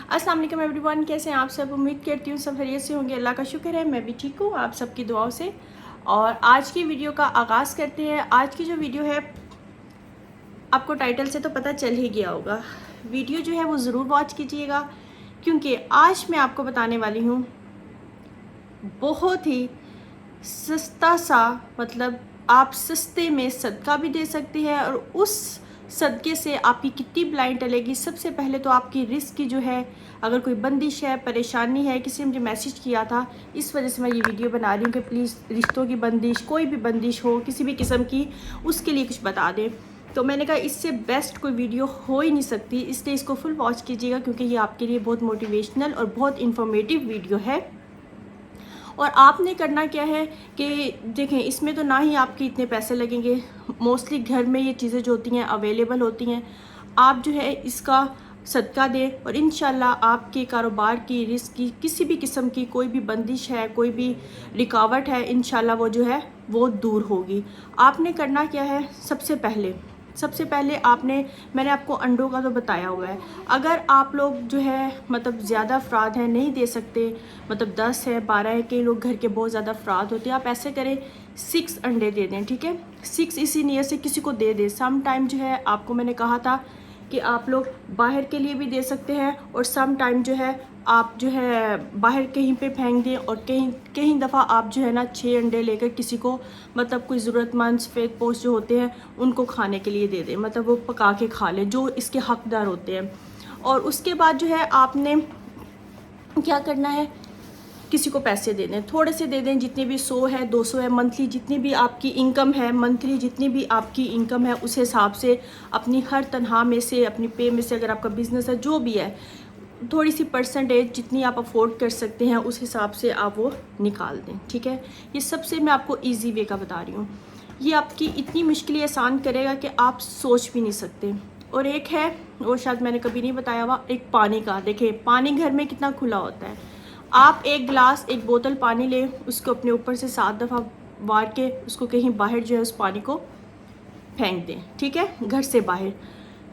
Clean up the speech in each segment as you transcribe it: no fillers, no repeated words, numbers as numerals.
अस्सलाम वालेकुम एवरीवन, कैसे हैं आप सब। उम्मीद करती हूँ सब खैरियत से होंगे। अल्लाह का शुक्र है, मैं भी ठीक हूँ आप सबकी दुआओं से। और आज की वीडियो का आगाज़ करते हैं। आज की जो वीडियो है, आपको टाइटल से तो पता चल ही गया होगा। वीडियो जो है वो ज़रूर वॉच कीजिएगा, क्योंकि आज मैं आपको बताने वाली हूँ बहुत ही सस्ता सा, मतलब आप सस्ते में सदका भी दे सकते हैं और उस सदक़े से आपकी कितनी ब्लाइंड टलेगी। सबसे पहले तो आपकी रिस्क की जो है, अगर कोई बंदिश है, परेशानी है, किसी ने मुझे मैसेज किया था, इस वजह से मैं ये वीडियो बना रही हूँ कि प्लीज़ रिश्तों की बंदिश, कोई भी बंदिश हो किसी भी किस्म की, उसके लिए कुछ बता दें। तो मैंने कहा इससे बेस्ट कोई वीडियो हो ही नहीं सकती, इसलिए इसको फुल वॉच कीजिएगा, क्योंकि ये आपके लिए बहुत मोटिवेशनल और बहुत इन्फॉर्मेटिव वीडियो है। और आपने करना क्या है कि देखें, इसमें तो ना ही आपके इतने पैसे लगेंगे, मोस्टली घर में ये चीज़ें जो होती हैं अवेलेबल होती हैं। आप जो है इसका सदका दें और इंशाल्लाह आपके कारोबार की, रिस्क की, किसी भी किस्म की कोई भी बंदिश है, कोई भी रुकावट है, इंशाल्लाह वो जो है वो दूर होगी। आपने करना क्या है, सबसे पहले मैंने आपको अंडों का तो बताया हुआ है। अगर आप लोग जो है मतलब ज़्यादा अफराद हैं, नहीं दे सकते, मतलब 10 है, 12 है, कई लोग घर के बहुत ज़्यादा अफराद होते हैं, आप ऐसे करें 6 अंडे दे दें, ठीक है। 6 इसी नीयत से किसी को दे दें। सम टाइम जो है आपको मैंने कहा था कि आप लोग बाहर के लिए भी दे सकते हैं, और सम टाइम जो है आप जो है बाहर कहीं पे फेंक दें, और कहीं दफ़ा आप जो है ना 6 अंडे लेकर किसी को, मतलब कोई ज़रूरतमंद सफ़ेद पोस्ट जो होते हैं उनको खाने के लिए दे दें, मतलब वो पका के खा लें जो इसके हकदार होते हैं। और उसके बाद जो है आपने क्या करना है, किसी को पैसे दे दें, थोड़े से दे दें, जितने भी 100 है, 200 है, मंथली जितनी भी आपकी इनकम है, मंथली जितनी भी आपकी इनकम है उस हिसाब से अपनी हर तनख्वाह में से, अपनी पे में से, अगर आपका बिज़नेस है जो भी है, थोड़ी सी परसेंटेज जितनी आप अफोर्ड कर सकते हैं उस हिसाब से आप वो निकाल दें, ठीक है। ये सबसे मैं आपको ईजी वे का बता रही हूँ, ये आपकी इतनी मुश्किलें आसान करेगा कि आप सोच भी नहीं सकते। और एक है, वो शायद मैंने कभी नहीं बताया हुआ, एक पानी का। देखिए पानी घर में कितना खुला होता है, आप एक गिलास, एक बोतल पानी लें, उसको अपने ऊपर से 7 दफ़ा वार के उसको कहीं बाहर जो है उस पानी को फेंक दें, ठीक है, घर से बाहर।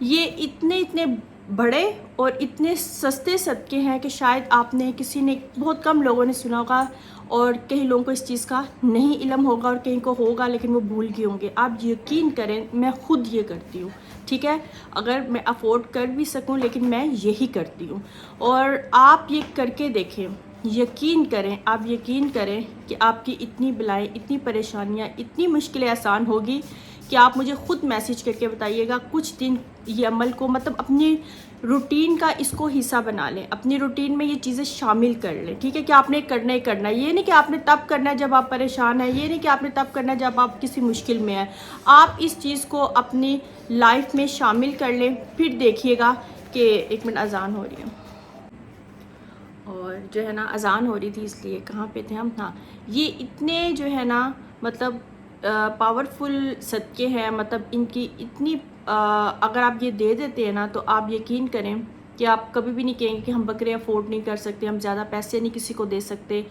ये इतने इतने बड़े और इतने सस्ते सदक़े हैं कि शायद आपने, किसी ने, बहुत कम लोगों ने सुना होगा, और कई लोगों को इस चीज़ का नहीं इल्म होगा, और कहीं को होगा लेकिन वो भूल गए होंगे। आप यकीन करें, मैं खुद ये करती हूँ, ठीक है। अगर मैं अफोर्ड कर भी सकूँ लेकिन मैं यही करती हूँ, और आप ये करके देखें, यकीन करें, आप यकीन करें कि आपकी इतनी बलाएँ, इतनी परेशानियाँ, इतनी मुश्किलें आसान होगी कि आप मुझे ख़ुद मैसेज करके बताइएगा। कुछ दिन ये अमल को, मतलब अपनी रूटीन का इसको हिस्सा बना लें, अपनी रूटीन में ये चीज़ें शामिल कर लें, ठीक है। कि आपने करना ही करना है, ये नहीं कि आपने तब करना है जब आप परेशान हैं, ये नहीं कि आपने तब करना है जब आप किसी मुश्किल में हैं। आप इस चीज़ को अपनी लाइफ में शामिल कर लें, फिर देखिएगा कि, एक मिनट, अजान हो रही है, और जो है ना अजान हो रही थी, इसलिए कहाँ पे थे हम, हाँ। ये इतने जो है ना, मतलब पावरफुल सदक़े हैं, मतलब इनकी इतनी अगर आप ये दे देते हैं ना, तो आप यकीन करें कि आप कभी भी नहीं कहेंगे कि हम बकरे अफोर्ड नहीं कर सकते, हम ज़्यादा पैसे नहीं किसी को दे सकते,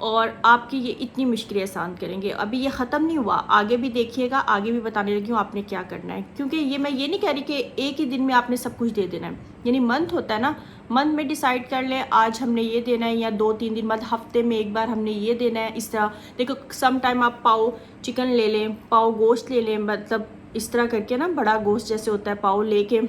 और आपकी ये इतनी मुश्किलें आसान करेंगे। अभी ये ख़त्म नहीं हुआ, आगे भी देखिएगा, आगे भी बताने लगी हूँ आपने क्या करना है। क्योंकि ये, मैं ये नहीं कह रही कि एक ही दिन में आपने सब कुछ दे देना है, यानी मंथ होता है ना, मंथ में डिसाइड कर लें आज हमने ये देना है, या 2-3 दिन बाद, हफ्ते में एक बार हमने ये देना है, इस तरह। देखो सम टाइम आप पाव चिकन ले लें, पाव गोश्त ले लें, मतलब इस तरह करके ना, बड़ा गोश्त जैसे होता है पाव लेके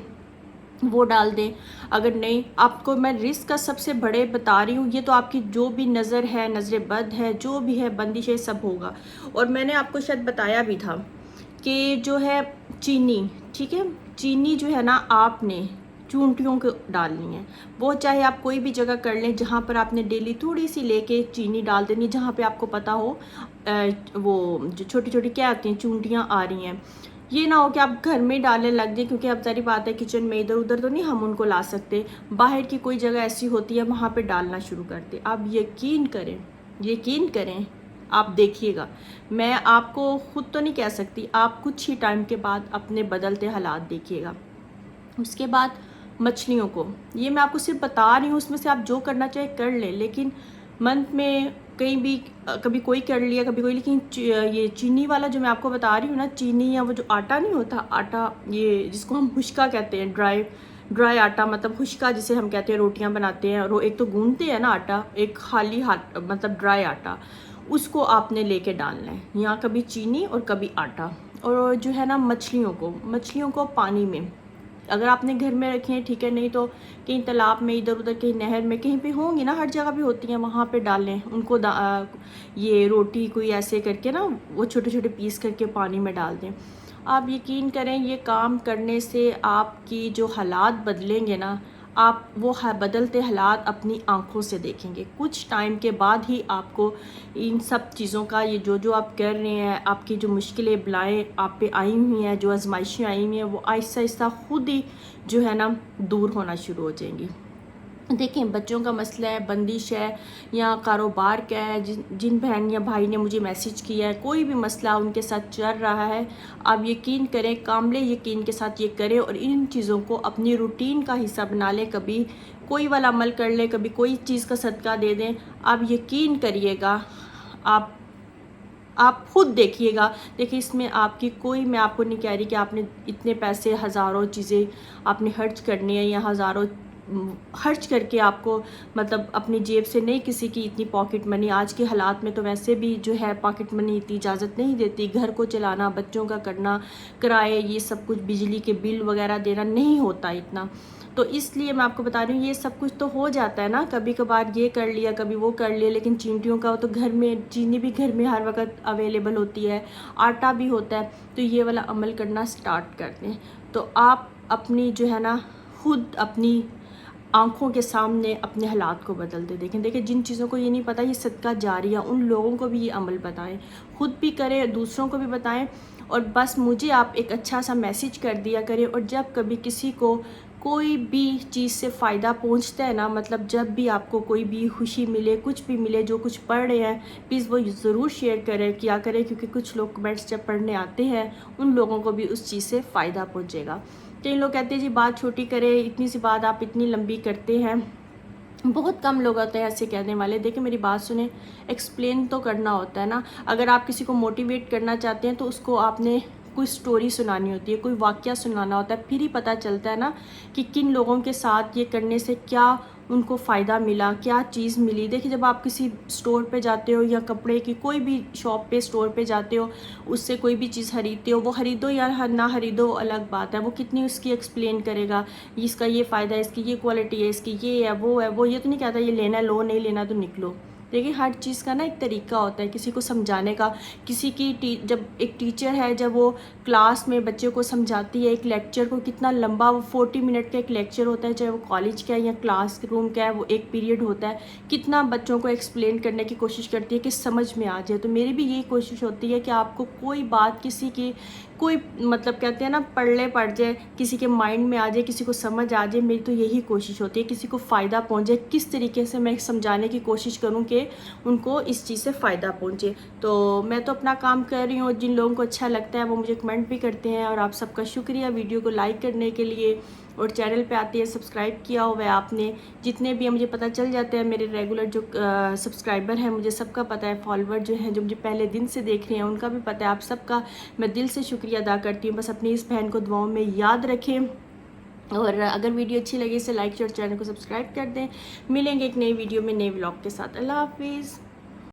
वो डाल दें। अगर नहीं, आपको मैं रिस्क का सबसे बड़े बता रही हूँ, ये तो आपकी जो भी नज़र है, नज़र बद है, जो भी है, बंदिश है, सब होगा। और मैंने आपको शायद बताया भी था कि जो है चीनी, ठीक है, चीनी जो है ना आपने चूंटियों को डालनी है। वो चाहे आप कोई भी जगह कर लें जहाँ पर आपने डेली थोड़ी सी लेके चीनी डाल देनी, जहाँ पे आपको पता हो वो जो छोटी छोटी क्या आती हैं, चूंटियाँ आ रही हैं। ये ना हो कि आप घर में डालने लग जाए, क्योंकि अब सारी बात है किचन में इधर उधर तो नहीं हम उनको ला सकते, बाहर की कोई जगह ऐसी होती है वहाँ पे डालना शुरू करते। आप यकीन करें, यकीन करें, आप देखिएगा, मैं आपको ख़ुद तो नहीं कह सकती, आप कुछ ही टाइम के बाद अपने बदलते हालात देखिएगा। उसके बाद मछलियों को, ये मैं आपको सिर्फ बता रही हूँ, उसमें से आप जो करना चाहे कर लें, लेकिन मंथ में कहीं भी कभी कोई कर लिया, कभी कोई। लेकिन ये चीनी वाला जो मैं आपको बता रही हूँ ना, चीनी या वो जो आटा नहीं होता, आटा ये जिसको हम हुश्का कहते हैं, ड्राई ड्राई आटा मतलब खुश्का जिसे हम कहते हैं, रोटियां बनाते हैं और एक तो गूंदते हैं ना आटा, एक खाली हाथ मतलब ड्राई आटा, उसको आपने लेके डालना है। यहाँ कभी चीनी और कभी आटा। और जो है ना मछलियों को पानी में, अगर आपने घर में रखे हैं ठीक है, नहीं तो कहीं तालाब में, इधर उधर कहीं नहर में कहीं पे होंगी ना, हर जगह पे होती हैं, वहाँ पे डालें उनको। ये रोटी कोई ऐसे करके ना वो छोटे छोटे पीस करके पानी में डाल दें। आप यकीन करें ये काम करने से आपकी जो हालात बदलेंगे ना, आप वो बदलते हालात अपनी आंखों से देखेंगे। कुछ टाइम के बाद ही आपको इन सब चीज़ों का, ये जो जो आप कर रहे हैं, आपकी जो मुश्किलें बलाएँ आप पे आई हुई हैं, जो आजमाइशें आई हुई हैं, वो आहिस्ता आहिस्ता खुद ही जो है ना दूर होना शुरू हो जाएंगी। देखें, बच्चों का मसला है, बंदिश है या कारोबार क्या है, जिन बहन या भाई ने मुझे मैसेज किया है, कोई भी मसला उनके साथ चल रहा है, आप यकीन करें, कामले यकीन के साथ ये करें और इन चीज़ों को अपनी रूटीन का हिस्सा बना लें। कभी कोई वाला अमल कर लें, कभी कोई चीज़ का सदका दे दें। आप यकीन करिएगा, आप खुद देखिएगा। देखिए, इसमें आपकी कोई, मैं आपको नहीं कह रही कि आपने इतने पैसे, हज़ारों चीज़ें आपने खर्च करनी है या हज़ारों खर्च करके आपको मतलब अपनी जेब से नहीं, किसी की इतनी पॉकेट मनी, आज के हालात में तो वैसे भी जो है पॉकेट मनी इतनी इजाज़त नहीं देती। घर को चलाना, बच्चों का करना, किराए, ये सब कुछ, बिजली के बिल वगैरह देना नहीं होता इतना। तो इसलिए मैं आपको बता रही हूँ, ये सब कुछ तो हो जाता है ना, कभी कभार ये कर लिया, कभी वो कर लिया, लेकिन चींटियों का तो घर में, चीनी भी घर में हर वक्त अवेलेबल होती है, आटा भी होता है। तो ये वाला अमल करना स्टार्ट कर दें तो आप अपनी जो है ना, खुद अपनी आंखों के सामने अपने हालात को बदलते देखें। देखिए, जिन चीज़ों को ये नहीं पता ये सदका जारिया, उन लोगों को भी ये अमल बताएं, खुद भी करें, दूसरों को भी बताएं। और बस मुझे आप एक अच्छा सा मैसेज कर दिया करें। और जब कभी किसी को कोई भी चीज़ से फ़ायदा पहुंचता है ना, मतलब जब भी आपको कोई भी खुशी मिले, कुछ भी मिले, जो कुछ पढ़ रहे हैं, प्लीज़ वो ज़रूर शेयर करें, किया करें, क्योंकि कुछ लोग कमेंट्स जब पढ़ने आते हैं उन लोगों को भी उस चीज़ से फ़ायदा पहुँचेगा। कई लोग कहते हैं जी बात छोटी करें, इतनी सी बात आप इतनी लंबी करते हैं। बहुत कम लोग होते हैं ऐसे कहने वाले। देखिए, मेरी बात सुने, एक्सप्लेन तो करना होता है ना। अगर आप किसी को मोटिवेट करना चाहते हैं तो उसको आपने कोई स्टोरी सुनानी होती है, कोई वाक़या सुनाना होता है, फिर ही पता चलता है ना कि किन लोगों के साथ ये करने से क्या उनको फ़ायदा मिला, क्या चीज़ मिली। देखिए, जब आप किसी स्टोर पे जाते हो या कपड़े की कोई भी शॉप पे, स्टोर पे जाते हो, उससे कोई भी चीज़ खरीदते हो, वो खरीदो या ना खरीदो अलग बात है, वो कितनी उसकी एक्सप्लेन करेगा, इसका ये फ़ायदा है, इसकी ये क्वालिटी है, इसकी ये है, वो है, वो ये तो नहीं कहता ये लेना है लो, नहीं लेना तो निकलो। देखिए, हर चीज़ का ना एक तरीका होता है किसी को समझाने का। किसी की जब एक टीचर है, जब वो क्लास में बच्चों को समझाती है, एक लेक्चर को कितना लंबा, वो 40 मिनट का एक लेक्चर होता है, चाहे वो कॉलेज का है या क्लास रूम का है, वो एक पीरियड होता है, कितना बच्चों को एक्सप्लेन करने की कोशिश करती है कि समझ में आ जाए। तो मेरी भी यही कोशिश होती है कि आपको कोई बात, किसी की कोई मतलब कहते हैं ना, पढ़ जाए, किसी के माइंड में आ जाए, किसी को समझ आ जाए। मेरी तो यही कोशिश होती है किसी को फ़ायदा पहुंचे, किस तरीके से मैं समझाने की कोशिश करूं कि उनको इस चीज़ से फ़ायदा पहुंचे। तो मैं तो अपना काम कर रही हूँ, जिन लोगों को अच्छा लगता है वो मुझे कमेंट भी करते हैं। और आप सबका शुक्रिया वीडियो को लाइक करने के लिए, और चैनल पे आते हैं सब्सक्राइब किया हुआ है आपने। जितने भी मुझे पता चल जाते हैं, मेरे रेगुलर जो सब्सक्राइबर हैं, मुझे सबका पता है, फॉलोअर जो हैं, जो मुझे पहले दिन से देख रहे हैं, उनका भी पता है। आप सबका मैं दिल से शुक्रिया अदा करती हूँ। बस अपनी इस बहन को दुआओं में याद रखें, और अगर वीडियो अच्छी लगी इसे लाइक और चैनल को सब्सक्राइब कर दें। मिलेंगे एक नई वीडियो में, नए व्लॉग के साथ। अल्लाह हाफिज़।